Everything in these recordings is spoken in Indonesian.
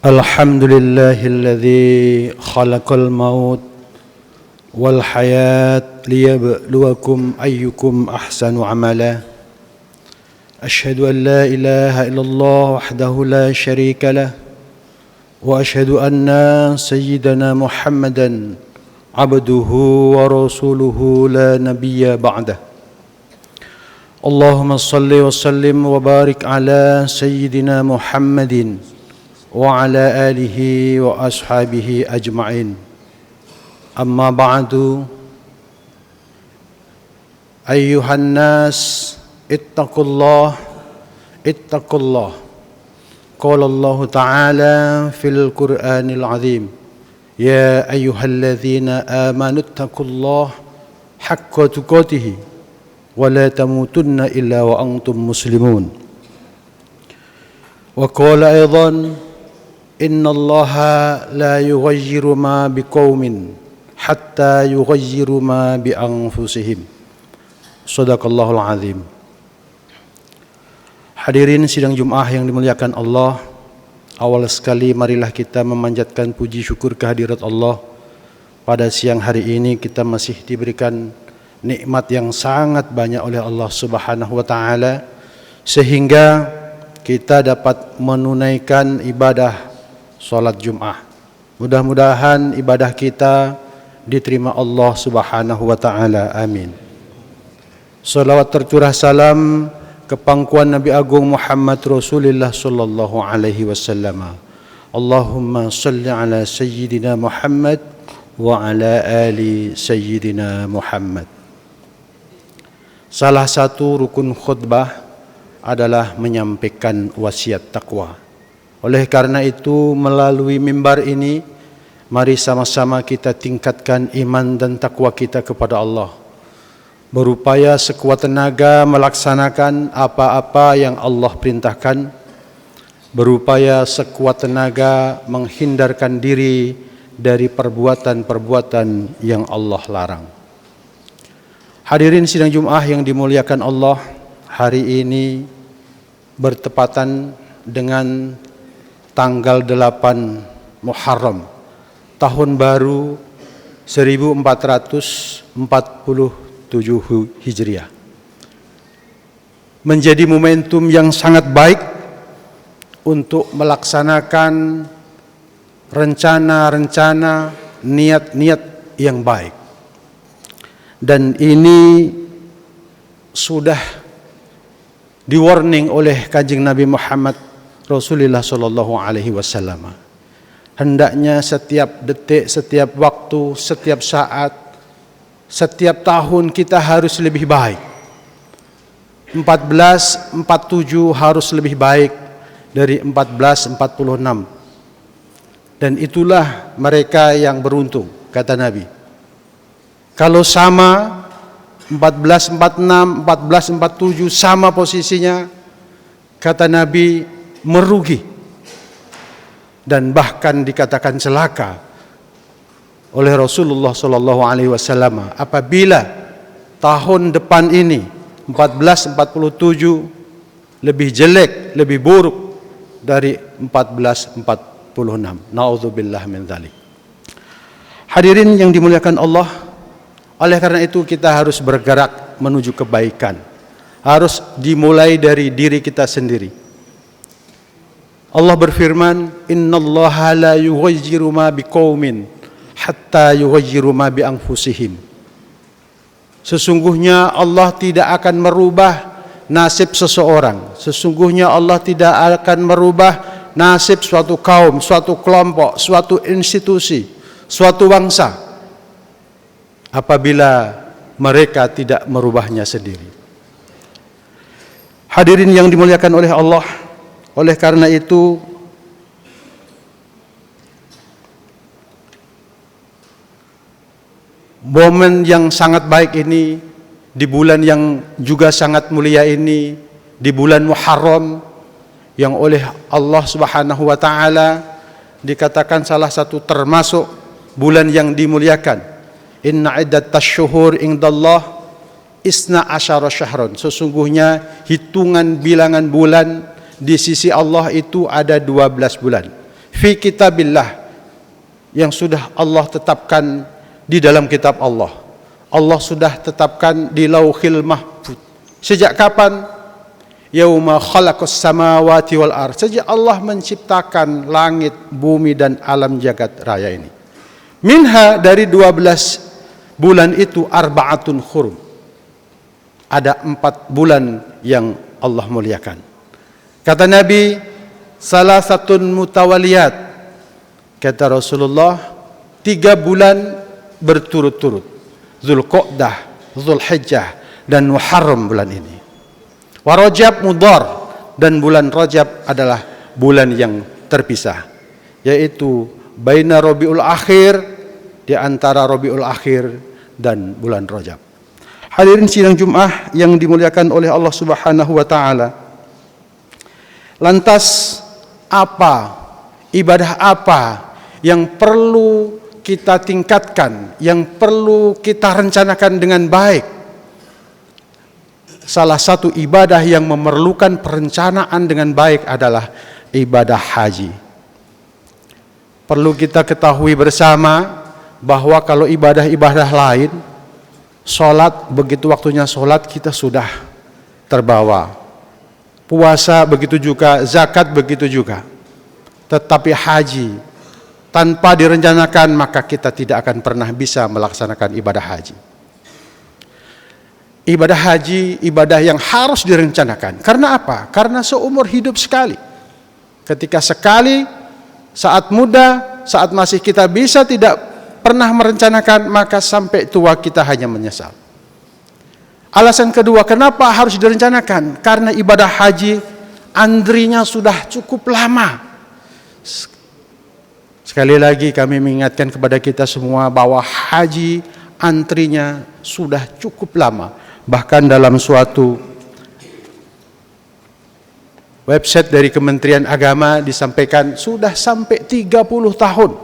الحمد لله الذي خلق الموت والحياة ليبلوكم أيكم أحسن عملا. أشهد أن لا إله إلا الله وحده لا شريك له، وأشهد أن سيدنا محمدا عبده ورسوله لا نبي بعده. اللهم صل وسلم وبارك على سيدنا محمد وعلى آله وأصحابه أجمعين. أما بعد، أيها الناس اتقوا الله. قال الله تعالى في القرآن العظيم: يا أيها الذين آمنوا اتقوا الله حق تقاته ولا تموتن إلا وأنتم مسلمون. وقال أيضا: إن الله لا يغير ما بقوم حتى يغيروا ما بأنفسهم. Shadaqallahul azim. Hadirin sidang Jumat yang dimuliakan Allah, awal sekali marilah kita memanjatkan puji syukur kehadirat Allah. Pada siang hari ini kita masih diberikan nikmat yang sangat banyak oleh Allah Subhanahu wa taala sehingga kita dapat menunaikan ibadah salat Jumat. Mudah-mudahan ibadah kita diterima Allah Subhanahu wa taala. Amin. Salawat tercurah salam ke pangkuan Nabi Agung Muhammad Rasulullah sallallahu alaihi wasallam. Allahumma salli ala sayyidina Muhammad wa ala ali sayyidina Muhammad. Salah satu rukun khutbah adalah menyampaikan wasiat takwa. Oleh karena itu, melalui mimbar ini, mari sama-sama kita tingkatkan iman dan takwa kita kepada Allah. Berupaya sekuat tenaga melaksanakan apa-apa yang Allah perintahkan. Berupaya sekuat tenaga menghindarkan diri dari perbuatan-perbuatan yang Allah larang. Hadirin sidang Jumat yang dimuliakan Allah, hari ini bertepatan dengan tanggal 8 Muharram, tahun baru 1447 Hijriah. Menjadi momentum yang sangat baik untuk melaksanakan rencana-rencana, niat-niat yang baik. Dan ini sudah di-warning oleh Kanjeng Nabi Muhammad Rasulullah sallallahu alaihi wasallam. Hendaknya setiap detik, setiap waktu, setiap saat, setiap tahun kita harus lebih baik. 1447 harus lebih baik dari 1446. Dan itulah mereka yang beruntung, kata Nabi. Kalau sama 1446, 1447 sama posisinya, kata Nabi, merugi dan bahkan dikatakan celaka oleh Rasulullah sallallahu alaihi wasallam apabila tahun depan ini 1447 lebih jelek, lebih buruk dari 1446. Nauzubillah min dzalik. Hadirin yang dimuliakan Allah, oleh karena itu kita harus bergerak menuju kebaikan. Harus dimulai dari diri kita sendiri. Allah berfirman, innallaha la yughayyiru ma biqaumin hatta yughayyiru ma bi anfusihim. Sesungguhnya Allah tidak akan merubah nasib seseorang. Sesungguhnya Allah tidak akan merubah nasib suatu kaum, suatu kelompok, suatu institusi, suatu bangsa apabila mereka tidak merubahnya sendiri. Hadirin yang dimuliakan oleh Allah, oleh karena itu momen yang sangat baik ini, di bulan yang juga sangat mulia ini, di bulan Muharram yang oleh Allah Subhanahu wa taala dikatakan salah satu termasuk bulan yang dimuliakan. Inna iddatasy syuhur indallah isna asyara syahron. Sesungguhnya hitungan bilangan bulan di sisi Allah itu ada 12 bulan. fi kitabillah, yang sudah Allah tetapkan di dalam kitab Allah. Allah sudah tetapkan di lauhil mahfuz. Sejak kapan? Yauma khalaqas samawati wal ardh. Sejak Allah menciptakan langit, bumi dan alam jagat raya ini. Minha, dari 12 bulan itu, arba'atun hurum. Ada 4 bulan yang Allah muliakan. Kata Nabi, salasatun mutawaliyat. Kata Rasulullah, 3 bulan berturut-turut. Dzulqa'dah, Dzulhijjah dan Muharram bulan ini. Wa Rajab Mudhar, dan bulan Rajab adalah bulan yang terpisah, yaitu baina Rabiul Akhir, di antara Rabiul Akhir dan bulan Rajab. Hadirin sidang Jumat yang dimuliakan oleh Allah Subhanahu wa taala. Lantas apa, ibadah apa yang perlu kita tingkatkan, yang perlu kita rencanakan dengan baik? Salah satu ibadah yang memerlukan perencanaan dengan baik adalah ibadah haji. Perlu kita ketahui bersama bahwa kalau ibadah-ibadah lain, sholat, begitu waktunya sholat kita sudah terbawa. Puasa begitu juga, zakat begitu juga. Tetapi haji, tanpa direncanakan maka kita tidak akan pernah bisa melaksanakan ibadah haji. Ibadah haji, ibadah yang harus direncanakan. Karena apa? Karena seumur hidup sekali. Ketika sekali, saat muda, saat masih kita bisa tidak pernah merencanakan, maka sampai tua kita hanya menyesal. Alasan kedua, kenapa harus direncanakan? Karena ibadah haji, antrinya sudah cukup lama. Sekali lagi kami mengingatkan kepada kita semua bahwa haji antrinya sudah cukup lama. Bahkan dalam suatu website dari Kementerian Agama disampaikan sudah sampai 30 tahun.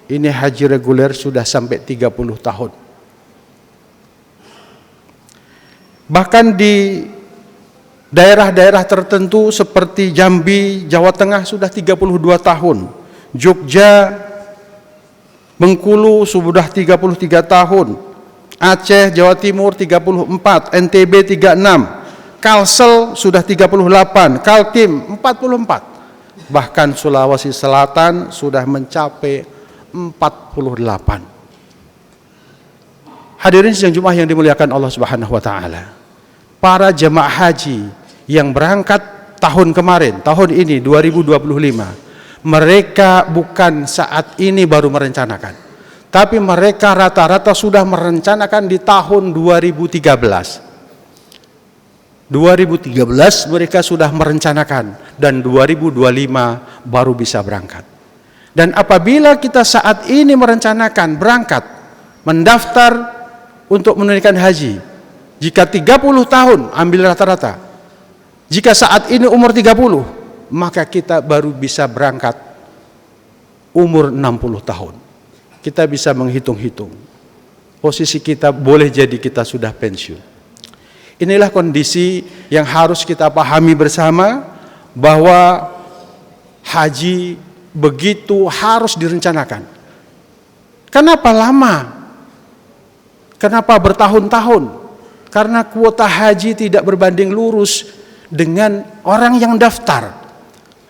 Ini haji reguler sudah sampai 30 tahun. Bahkan di daerah-daerah tertentu seperti Jambi, Jawa Tengah sudah 32 tahun. Jogja, Bengkulu sudah 33 tahun. Aceh, Jawa Timur 34, NTB 36, Kalsel sudah 38, Kaltim 44. Bahkan Sulawesi Selatan sudah mencapai 48. Hadirin sidang Jumat yang dimuliakan Allah Subhanahu wa taala. Para jemaah haji yang berangkat tahun kemarin, tahun ini 2025, mereka bukan saat ini baru merencanakan. Tapi mereka rata-rata sudah merencanakan di tahun 2013. 2013 mereka sudah merencanakan dan 2025 baru bisa berangkat. Dan apabila kita saat ini merencanakan berangkat, mendaftar untuk menunaikan haji, jika 30 tahun ambil rata-rata, jika saat ini umur 30, maka kita baru bisa berangkat umur 60 tahun. Kita bisa menghitung-hitung. Posisi kita boleh jadi kita sudah pensiun. Inilah kondisi yang harus kita pahami bersama, bahwa haji begitu harus direncanakan. Kenapa lama? Kenapa bertahun-tahun? Karena kuota haji tidak berbanding lurus dengan orang yang daftar.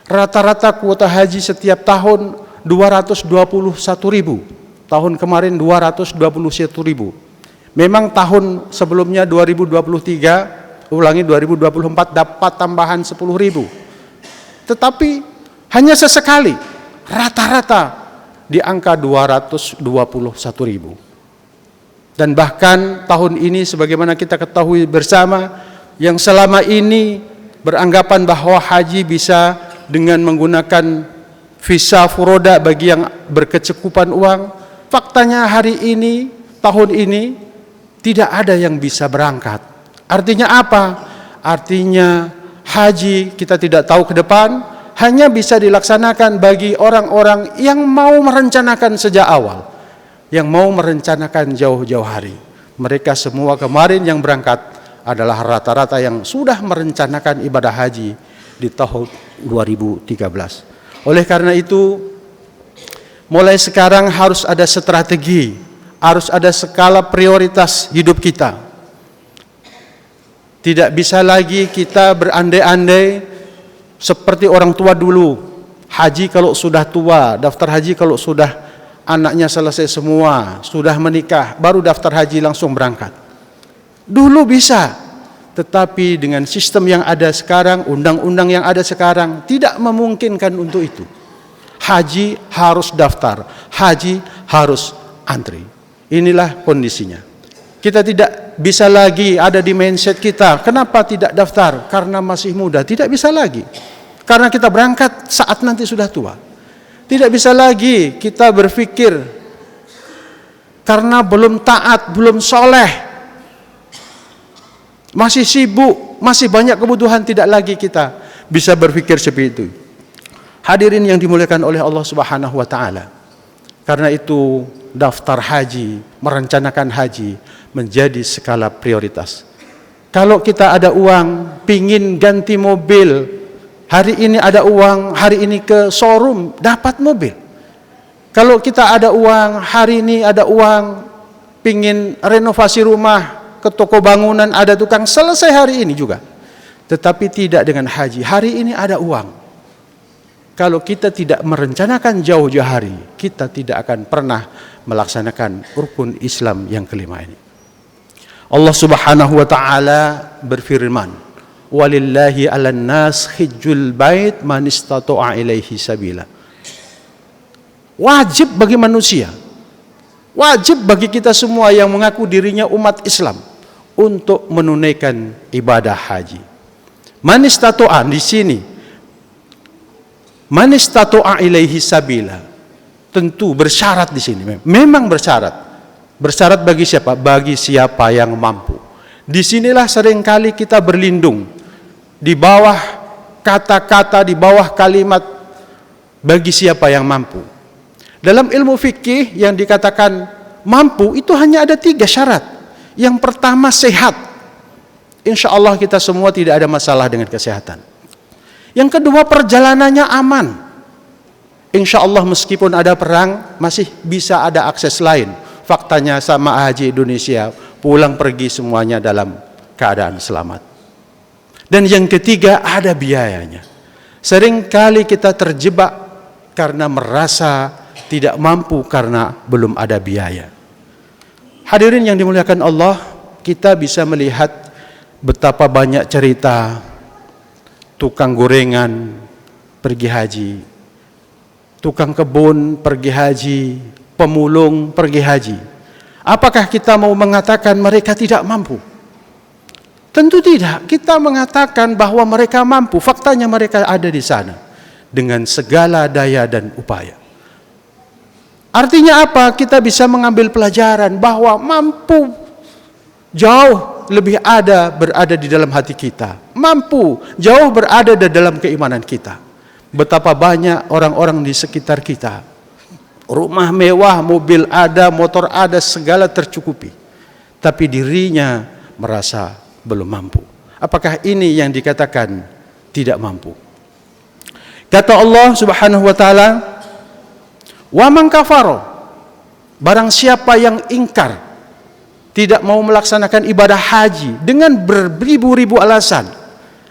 Rata-rata kuota haji setiap tahun 221.000. Tahun kemarin 221.000. Memang tahun sebelumnya 2023, 2024 dapat tambahan 10.000. Tetapi hanya sesekali, rata-rata di angka 221.000. Dan bahkan tahun ini sebagaimana kita ketahui bersama, yang selama ini beranggapan bahwa haji bisa dengan menggunakan visa furoda bagi yang berkecukupan uang, faktanya hari ini, tahun ini, tidak ada yang bisa berangkat. Artinya apa? Artinya haji kita tidak tahu ke depan, hanya bisa dilaksanakan bagi orang-orang yang mau merencanakan sejak awal, yang mau merencanakan jauh-jauh hari. Mereka semua kemarin yang berangkat adalah rata-rata yang sudah merencanakan ibadah haji di tahun 2013. Oleh karena itu, mulai sekarang harus ada strategi, harus ada skala prioritas hidup kita. Tidak bisa lagi kita berandai-andai seperti orang tua dulu. Haji kalau sudah tua, daftar haji kalau sudah anaknya selesai semua, sudah menikah, baru daftar haji langsung berangkat. Dulu bisa, tetapi dengan sistem yang ada sekarang, undang-undang yang ada sekarang, tidak memungkinkan untuk itu. Haji harus daftar, haji harus antri. Inilah kondisinya. Kita tidak bisa lagi ada di mindset kita, kenapa tidak daftar? Karena masih muda. Tidak bisa lagi. Karena kita berangkat saat nanti sudah tua. Tidak bisa lagi kita berpikir karena belum taat, belum soleh, masih sibuk, masih banyak kebutuhan, tidak lagi kita bisa berpikir seperti itu. Hadirin yang dimuliakan oleh Allah Subhanahu wa taala. Karena itu daftar haji, merencanakan haji menjadi skala prioritas. Kalau kita ada uang, pingin ganti mobil, hari ini ada uang, hari ini ke showroom dapat mobil. Kalau kita ada uang, hari ini ada uang, pingin renovasi rumah, ke toko bangunan ada tukang, selesai hari ini juga. Tetapi tidak dengan haji, hari ini ada uang. Kalau kita tidak merencanakan jauh-jauh hari, kita tidak akan pernah melaksanakan rukun Islam yang kelima ini. Allah Subhanahu wa taala berfirman, "Walillahi 'alan nas hijjul bait man istata'a ilaihi sabila." Wajib bagi manusia, wajib bagi kita semua yang mengaku dirinya umat Islam untuk menunaikan ibadah haji. Man istata'a di sini, man istata'a ilaihi sabila, tentu bersyarat di sini. Memang bersyarat. Bersyarat bagi siapa? Bagi siapa yang mampu. Disinilah seringkali kita berlindung di bawah kata-kata, di bawah kalimat bagi siapa yang mampu. Dalam ilmu fikih yang dikatakan mampu itu hanya ada 3 syarat. Yang pertama sehat. Insya Allah kita semua tidak ada masalah dengan kesehatan. Yang kedua perjalanannya aman. Insya Allah meskipun ada perang masih bisa ada akses lain. Faktanya sama haji Indonesia pulang pergi semuanya dalam keadaan selamat. Dan yang ketiga ada biayanya. Seringkali kita terjebak karena merasa tidak mampu karena belum ada biaya. Hadirin yang dimuliakan Allah, kita bisa melihat betapa banyak cerita tukang gorengan pergi haji, tukang kebun pergi haji, pemulung pergi haji. Apakah kita mau mengatakan mereka tidak mampu? Tentu tidak. Kita mengatakan bahwa mereka mampu. Faktanya mereka ada di sana dengan segala daya dan upaya. Artinya apa? Kita bisa mengambil pelajaran bahwa mampu jauh lebih berada di dalam hati kita. Mampu jauh berada di dalam keimanan kita. Betapa banyak orang-orang di sekitar kita, rumah mewah, mobil ada, motor ada, segala tercukupi, tapi dirinya merasa belum mampu. Apakah ini yang dikatakan tidak mampu? Kata Allah Subhanahu wa taala, "Wa man kafaro," barang siapa yang ingkar, tidak mau melaksanakan ibadah haji dengan beribu-ribu alasan.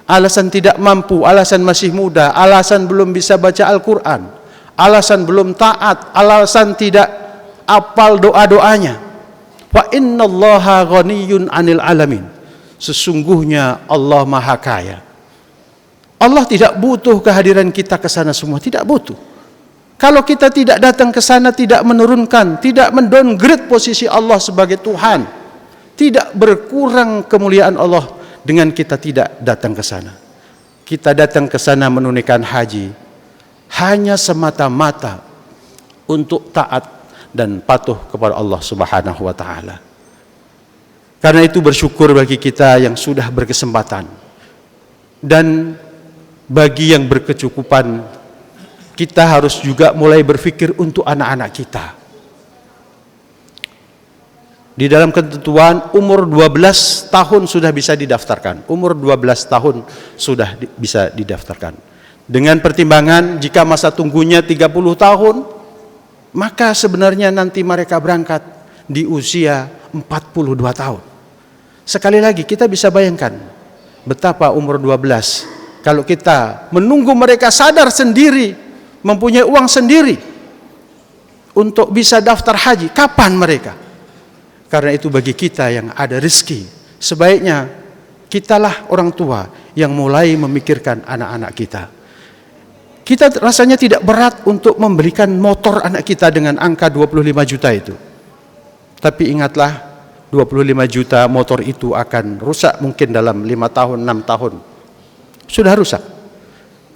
Alasan tidak mampu, alasan masih muda, alasan belum bisa baca Al-Quran, alasan belum taat, alasan tidak apal doa-doanya. Wa innallaha ghaniyun 'anil alamin. Sesungguhnya Allah Maha Kaya. Allah tidak butuh kehadiran kita ke sana semua, tidak butuh. Kalau kita tidak datang ke sana, tidak menurunkan, tidak mendowngrade posisi Allah sebagai Tuhan, tidak berkurang kemuliaan Allah dengan kita tidak datang ke sana. Kita datang ke sana menunaikan haji hanya semata-mata untuk taat dan patuh kepada Allah Subhanahu wa taala. Karena itu bersyukur bagi kita yang sudah berkesempatan, dan bagi yang berkecukupan, kita harus juga mulai berpikir untuk anak-anak kita. Di dalam ketentuan umur 12 tahun sudah bisa didaftarkan. Umur 12 tahun sudah bisa didaftarkan. Dengan pertimbangan jika masa tunggunya 30 tahun, maka sebenarnya nanti mereka berangkat di usia 42 tahun. Sekali lagi kita bisa bayangkan betapa umur 12, kalau kita menunggu mereka sadar sendiri, mempunyai uang sendiri untuk bisa daftar haji, kapan mereka? Karena itu bagi kita yang ada rezeki, sebaiknya kitalah orang tua yang mulai memikirkan anak-anak kita. Kita rasanya tidak berat untuk membelikan motor anak kita dengan angka 25 juta itu. Tapi ingatlah, 25 juta motor itu akan rusak mungkin dalam 5 tahun, 6 tahun. Sudah rusak.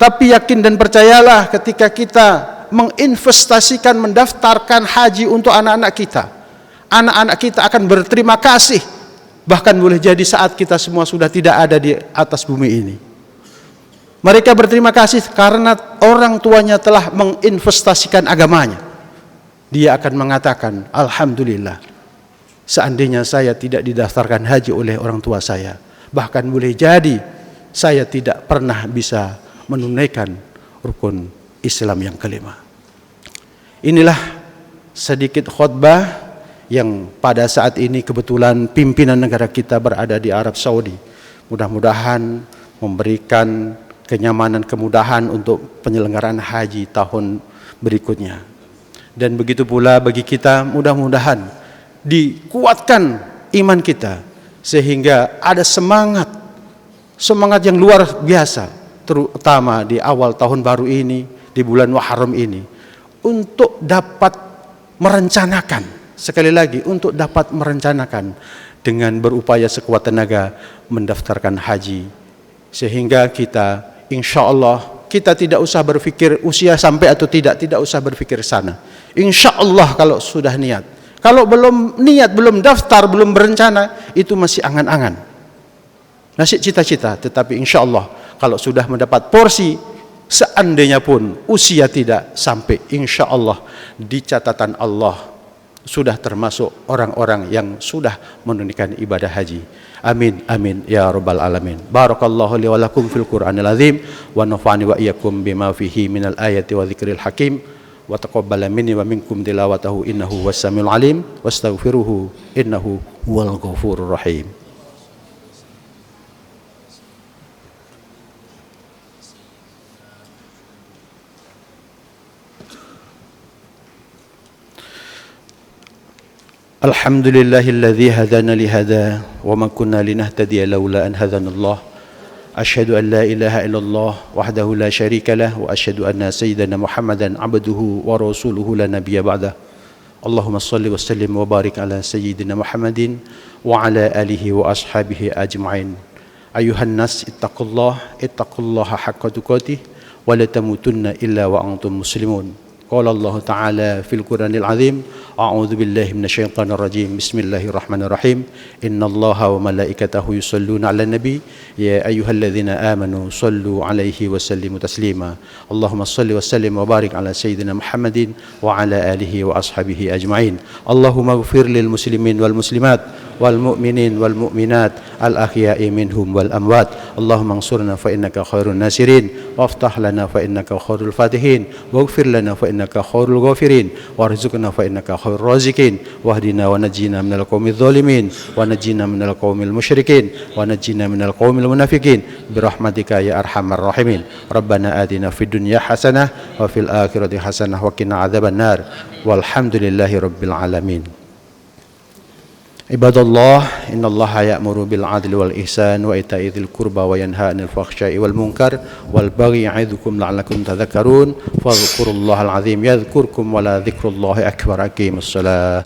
Tapi yakin dan percayalah, ketika kita menginvestasikan, mendaftarkan haji untuk anak-anak kita akan berterima kasih. Bahkan boleh jadi saat kita semua sudah tidak ada di atas bumi ini. Mereka berterima kasih karena orang tuanya telah menginvestasikan agamanya. Dia akan mengatakan, alhamdulillah, seandainya saya tidak didaftarkan haji oleh orang tua saya, bahkan boleh jadi saya tidak pernah bisa menunaikan rukun Islam yang kelima. Inilah sedikit khutbah yang pada saat ini kebetulan pimpinan negara kita berada di Arab Saudi. Mudah-mudahan memberikan kenyamanan, kemudahan untuk penyelenggaraan haji tahun berikutnya. Dan begitu pula bagi kita, mudah-mudahan dikuatkan iman kita sehingga ada semangat yang luar biasa, terutama di awal tahun baru ini, di bulan Muharram ini, untuk dapat merencanakan, sekali lagi untuk dapat merencanakan dengan berupaya sekuat tenaga mendaftarkan haji, sehingga kita insya Allah kita tidak usah berpikir usia sampai atau tidak usah berpikir sana. Insya Allah kalau sudah niat. Kalau belum niat, belum daftar, belum berencana, itu masih angan-angan, masih cita-cita. Tetapi insya Allah kalau sudah mendapat porsi, seandainya pun usia tidak sampai, insya Allah di catatan Allah sudah termasuk orang-orang yang sudah menunaikan ibadah haji. Amin amin ya rabbal alamin. Barakallahu li wa lakum fil Qur'anil azim wa nafa'ani wa iyyakum bima fihi minal ayati wa dzikril hakim wa taqabbala minni wa minkum tilawatahu innahu was-samiul alim wastaghfiruhu innahu huwal ghafurur rahim. Alhamdulillahilladzi hadana li hada wa ma kunna linahtadiya laula an hadana Allah. Asyhadu an la ilaha illallah wahdahu la syarika lah wa asyhadu anna sayyidana Muhammadan abduhu wa rasuluhu la nabiyya ba'dah. Allahumma shalli wa sallim wa barik ala sayyidina Muhammadin wa ala alihi wa ashabihi ajma'in. Ayuhan nas ittaqullaha haqqa tuqatih wa la tamutunna illa wa antum muslimun. Qala Allah Ta'ala fil Qur'anil Azim, a'udzu billahi minasyaitonir rajim. Bismillahirrahmanirrahim. Innallaha wa malaikatahu yusholluna 'alan nabi ya ayyuhalladzina amanu shallu 'alaihi wa sallimu taslima. Allahumma shalli wa sallim wa barik ala sayyidina Muhammadin wa ala alihi wa ashabihi ajma'in. Allahumma ighfir lil muslimin wal muslimat wal mu'minin wal mu'minat al ahya'i minhum wal amwat. Allahumma ansurna fa innaka khairun nasirin waftah lana fa innaka khairul fatihin waghfir lana fa innaka khairul ghafirin warzuqna fa innaka khairur raziqin wahdina wa najjina minal qaumidz zalimin wa najjina minal qaumil musyrikin wa najjina minal qaumil munafiqin birahmatika ya arhamar rahimin. Rabbana atina fid dunya hasanah wa fil akhirati hasanah wa qina adzabannar walhamdulillahi rabbil alamin. Ibadallah, innallaha ya'muru bil 'adli wal ihsan wa ita'i dzil qurba wa yanha 'anil fahsya'i wal munkar wal baghi ya'idzukum la'allakum tadhakkarun. Fadhkurullahal 'azim yadhkurkum wa la dzikrullahi akbar. Aqimus shalah.